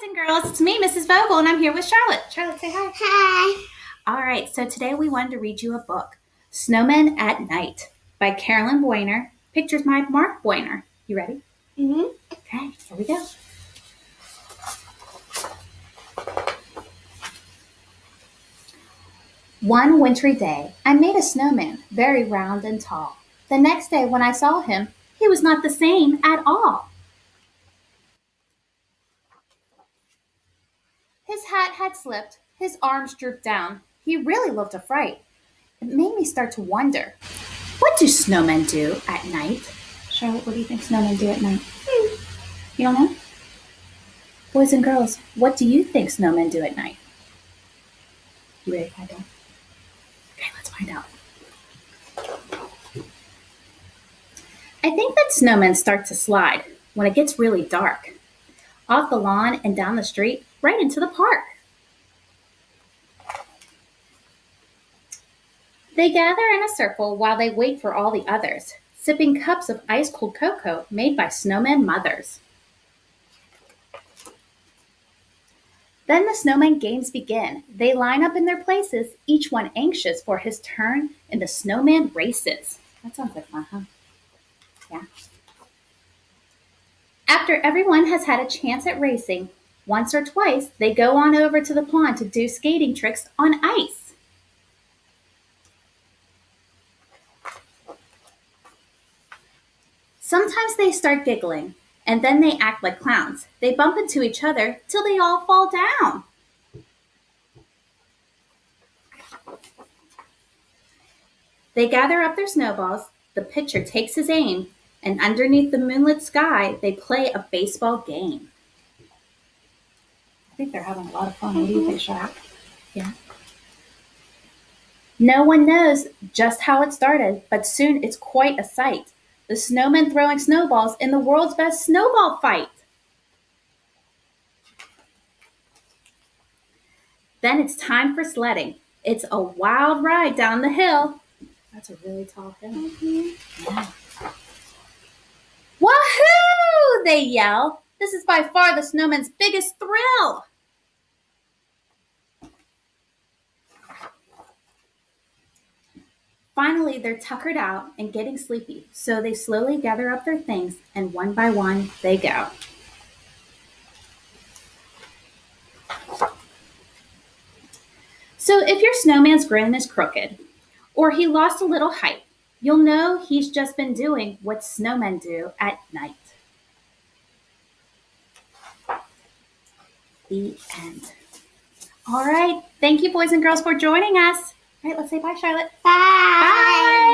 and girls, it's me, Mrs. Vogel, and I'm here with Charlotte. Charlotte, say hi. Hi. All right, so today we wanted to read you a book, Snowmen at Night by Carolyn Boyner, pictures by Mark Boyner. You ready? Mm-hmm. Okay, here we go. One wintry day, I made a snowman, very round and tall. The next day when I saw him, he was not the same at all. His hat had slipped, his arms drooped down. He really looked a fright. It made me start to wonder, what do snowmen do at night? Charlotte, what do you think snowmen do at night? You don't know? Boys and girls, what do you think snowmen do at night? You ready to find out? Okay, let's find out. I think that snowmen start to slide when it gets really dark. Off the lawn and down the street, right into the park. They gather in a circle while they wait for all the others, sipping cups of ice-cold cocoa made by snowman mothers. Then the snowman games begin. They line up in their places, each one anxious for his turn in the snowman races. That sounds like fun, huh? Yeah. After everyone has had a chance at racing, once or twice, they go on over to the pond to do skating tricks on ice. Sometimes they start giggling, and then they act like clowns. They bump into each other till they all fall down. They gather up their snowballs, the pitcher takes his aim, and underneath the moonlit sky, they play a baseball game. I think they're having a lot of fun. What do you think, Charlotte? Yeah. No one knows just how it started, but soon it's quite a sight. The snowmen throwing snowballs in the world's best snowball fight. Then it's time for sledding. It's a wild ride down the hill. That's a really tall hill. Yeah. Woohoo! They yell. This is by far the snowmen's biggest thrill. Finally, they're tuckered out and getting sleepy, so they slowly gather up their things, and one by one, they go. So if your snowman's grin is crooked, or he lost a little height, you'll know he's just been doing what snowmen do at night. The end. All right. Thank you, boys and girls, for joining us. All right, let's say bye, Charlotte. Bye. Bye.